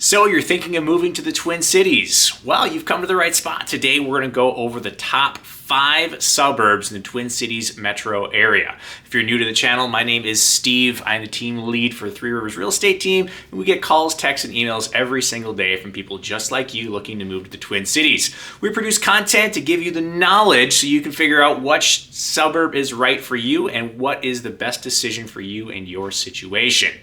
So you're thinking of moving to the Twin Cities? Well, you've come to the right spot. Today we're going to go over the top 5 suburbs in the Twin Cities metro area. If you're new to the channel, my name is Steve. I'm the team lead for Three Rivers Real Estate Team, and we get calls, texts, and emails every single day from people just like you looking to move to the Twin Cities. We produce content to give you the knowledge so you can figure out which suburb is right for you and what is the best decision for you and your situation.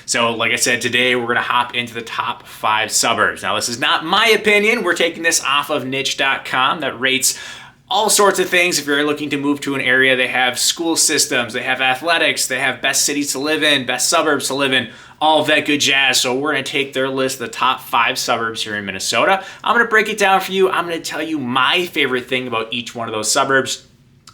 So like I said, today we're going to hop into the top 5 suburbs. Now this is not my opinion. We're taking this off of niche.com that rates all sorts of things. If you're looking to move to an area, they have school systems, they have athletics, they have best cities to live in, best suburbs to live in, all of that good jazz. So we're going to take their list of the top 5 suburbs here in Minnesota. I'm going to break it down for you. I'm going to tell you my favorite thing about each one of those suburbs.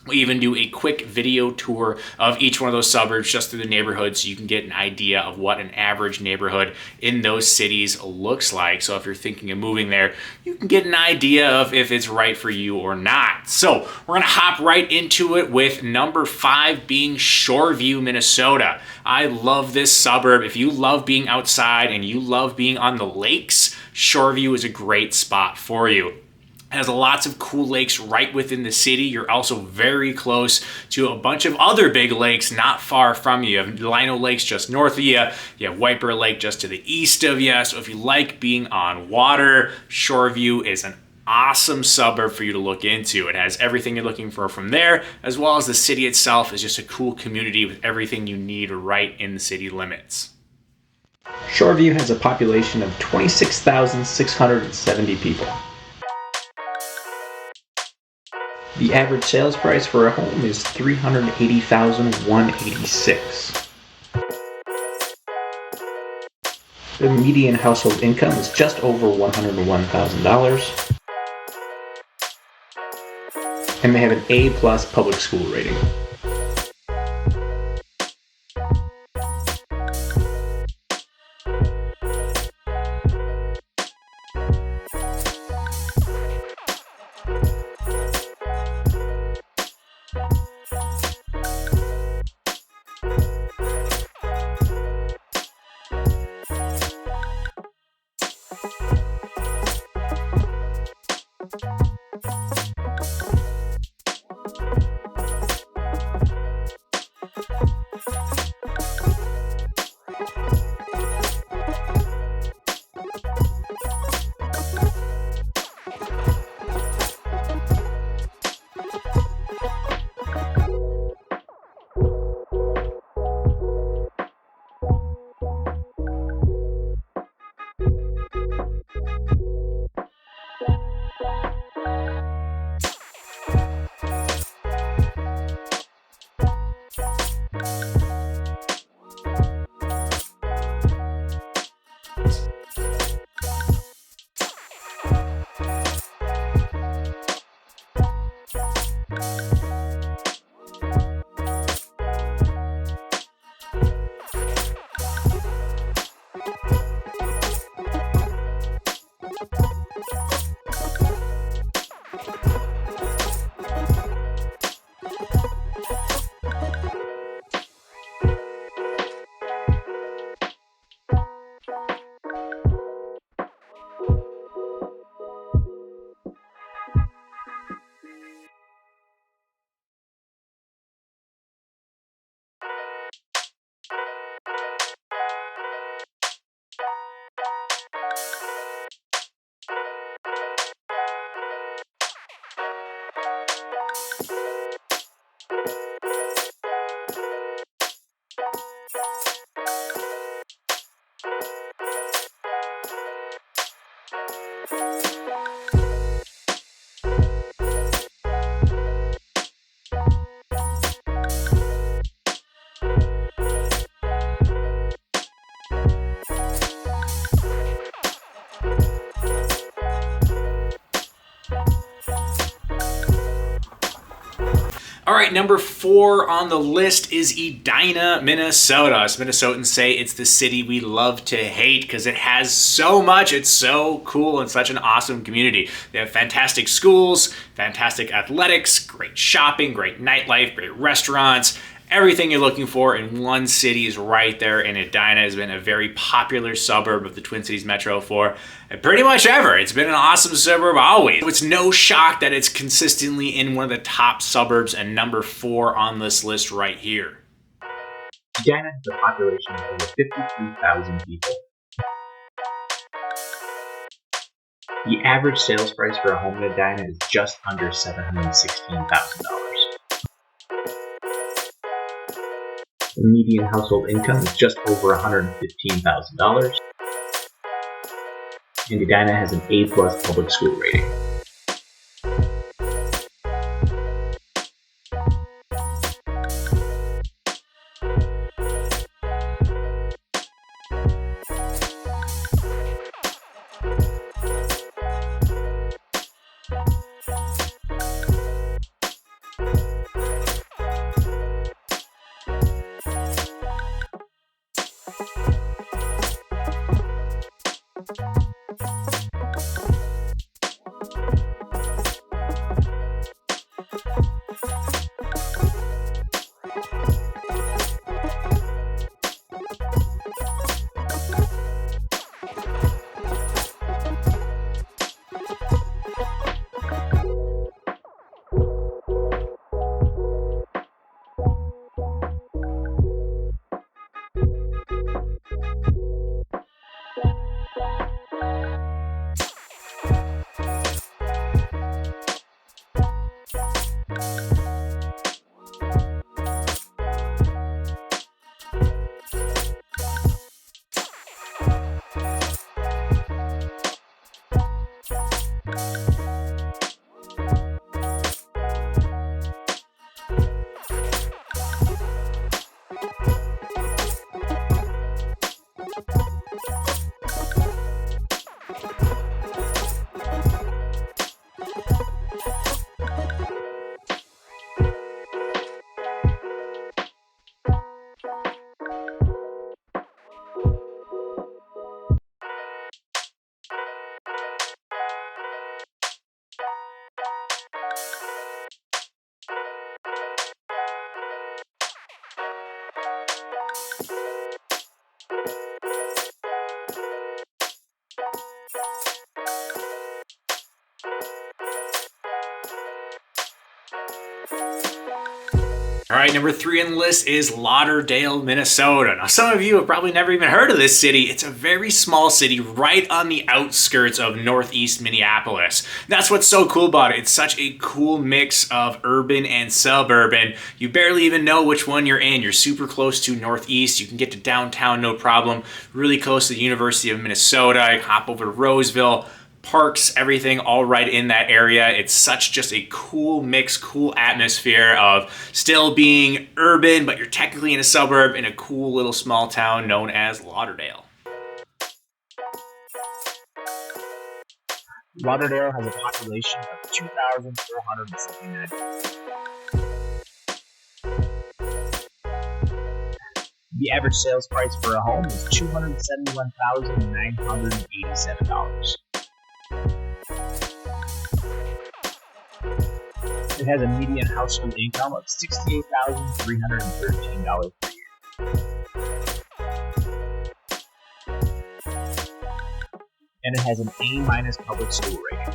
We even do a quick video tour of each one of those suburbs just through the neighborhood so you can get an idea of what an average neighborhood in those cities looks like. So if you're thinking of moving there, you can get an idea of if it's right for you or not. So we're gonna hop right into it with number 5 being Shoreview, Minnesota. I love this suburb. If you love being outside and you love being on the lakes, Shoreview is a great spot for you. It has lots of cool lakes right within the city. You're also very close to a bunch of other big lakes not far from you. You have Lino Lakes just north of you. You have White Bear Lake just to the east of you. So if you like being on water, Shoreview is an awesome suburb for you to look into. It has everything you're looking for from there, as well as the city itself is just a cool community with everything you need right in the city limits. Shoreview has a population of 26,670 people. The average sales price for a home is $380,186. The median household income is just over $101,000. And they have an A+ public school rating. All right, number 4 on the list is Edina, Minnesota. Us Minnesotans say it's the city we love to hate because it has so much. It's so cool and such an awesome community. They have fantastic schools, fantastic athletics, great shopping, great nightlife, great restaurants. Everything you're looking for in one city is right there, and Edina has been a very popular suburb of the Twin Cities Metro for pretty much ever. It's been an awesome suburb always. So it's no shock that it's consistently in one of the top suburbs and number 4 on this list right here. Edina has a population of over 53,000 people. The average sales price for a home in Edina is just under $716,000. The median household income is just over $115,000. And Edina has an A+ public school rating. All right, number 3 on the list is Lauderdale, Minnesota. Now, some of you have probably never even heard of this city. It's a very small city right on the outskirts of northeast Minneapolis. That's what's so cool about it. It's such a cool mix of urban and suburban. You barely even know which one you're in. You're super close to northeast. You can get to downtown, no problem. Really close to the University of Minnesota. You hop over to Roseville. Parks, everything all right in that area. It's such just a cool mix, cool atmosphere of still being urban, but you're technically in a suburb in a cool little small town known as Lauderdale. Lauderdale has a population of 2,479. The average sales price for a home is $271,987. It has a median household income of $68,313 per year. And it has an A- public school rating.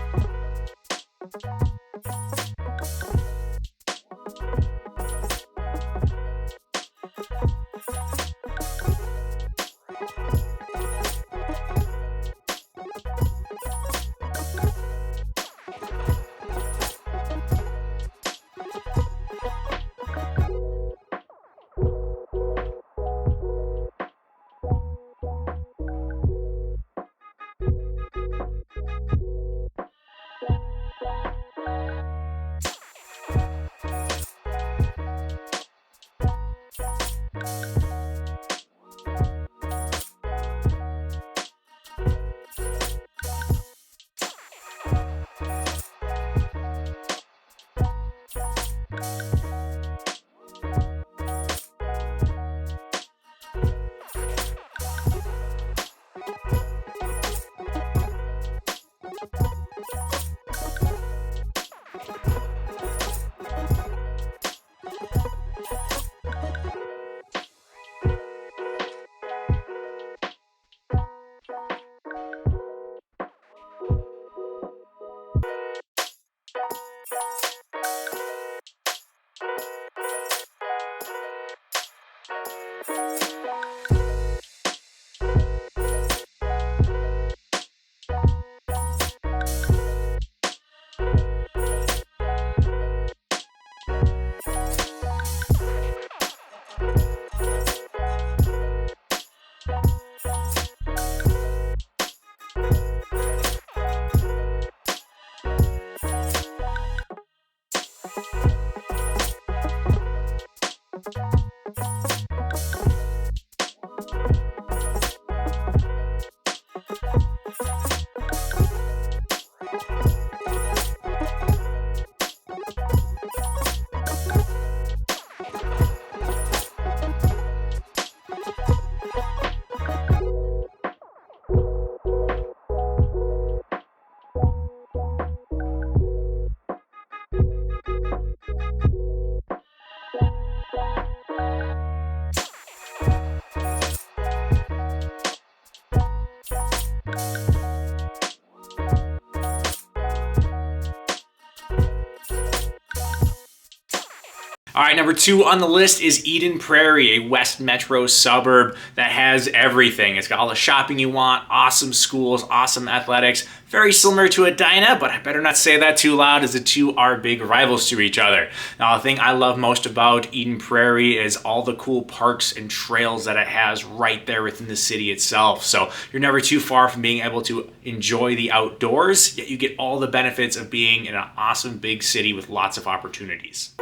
All right, number 2 on the list is Eden Prairie, a West Metro suburb that has everything. It's got all the shopping you want, awesome schools, awesome athletics, very similar to Edina, but I better not say that too loud as the two are big rivals to each other. Now, the thing I love most about Eden Prairie is all the cool parks and trails that it has right there within the city itself. So you're never too far from being able to enjoy the outdoors, yet you get all the benefits of being in an awesome big city with lots of opportunities.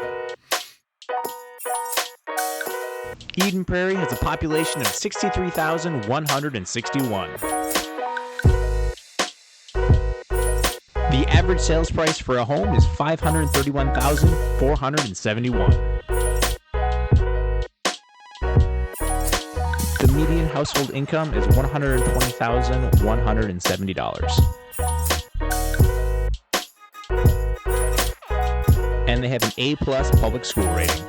Eden Prairie has a population of 63,161. The average sales price for a home is $531,471. The median household income is $120,170. And they have an A+ public school rating.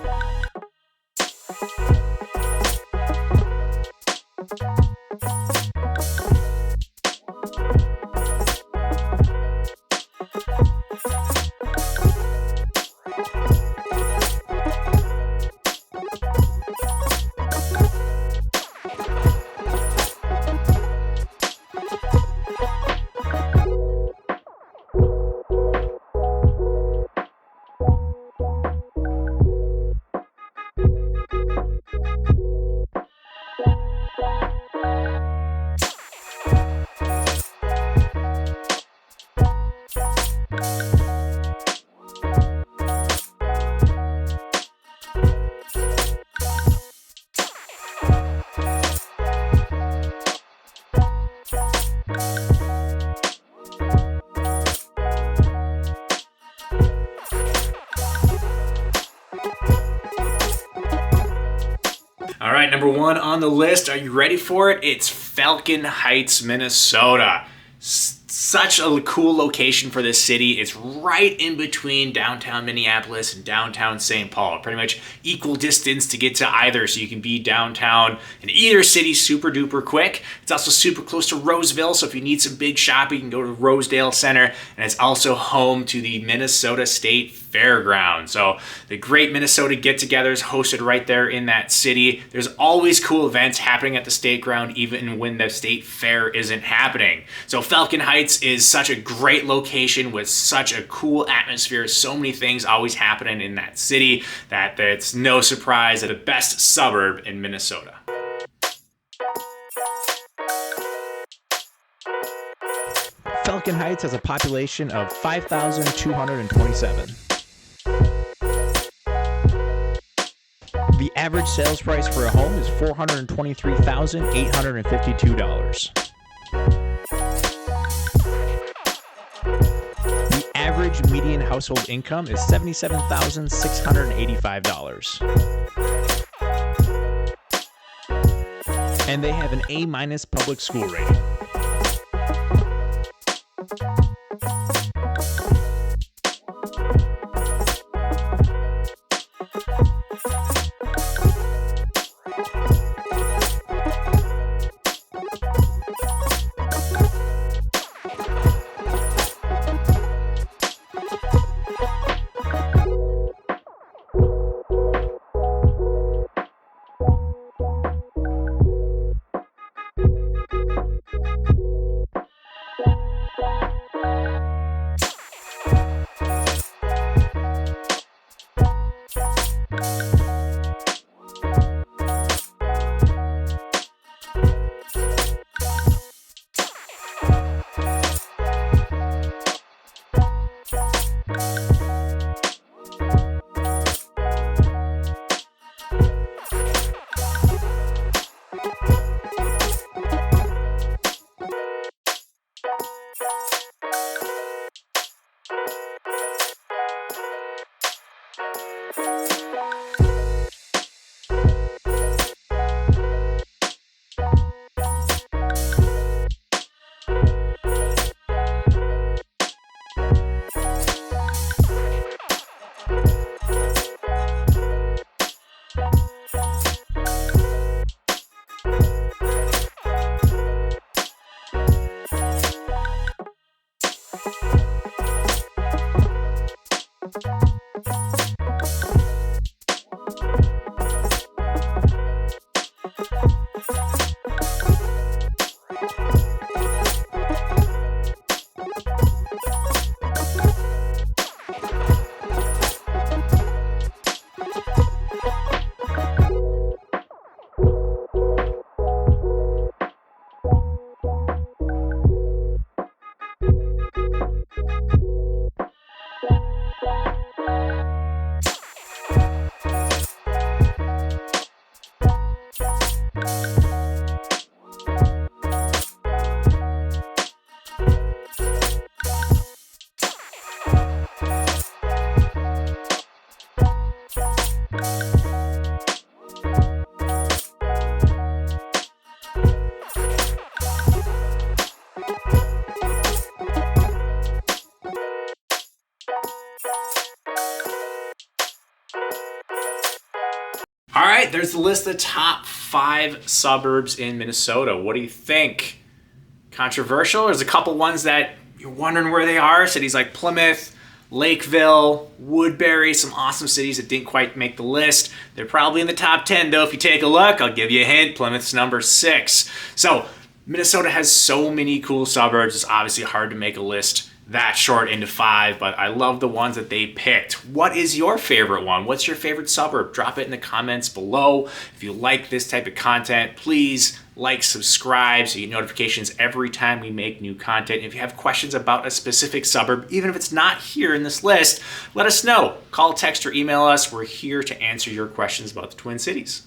All right, number 1 on the list. Are you ready for it? It's Falcon Heights, Minnesota. Such a cool location for this city. It's right in between downtown Minneapolis and downtown St. Paul. Pretty much equal distance to get to either, so you can be downtown in either city super duper quick. It's also super close to Roseville, so if you need some big shopping, you can go to Rosedale Center. And it's also home to the Minnesota State Fairground. So the great Minnesota get-togethers hosted right there in that city. There's always cool events happening at the state ground, even when the state fair isn't happening. So Falcon Heights is such a great location with such a cool atmosphere. So many things always happening in that city that it's no surprise that the best suburb in Minnesota. Falcon Heights has a population of 5,227. The average sales price for a home is $423,852. The average median household income is $77,685. And they have an A- public school rating. All right, there's the list of the top 5 suburbs in Minnesota. What do you think? Controversial? There's a couple ones that you're wondering where they are. Cities like Plymouth, Lakeville, Woodbury, some awesome cities that didn't quite make the list. They're probably in the top 10 though. If you take a look, I'll give you a hint. Plymouth's number 6. So Minnesota has so many cool suburbs. It's obviously hard to make a list that short into 5, but I love the ones that they picked. What is your favorite one? What's your favorite suburb? Drop it in the comments below. If you like this type of content, please like, subscribe so you get notifications every time we make new content. If you have questions about a specific suburb, even if it's not here in this list, let us know. Call, text, or email us. We're here to answer your questions about the Twin Cities.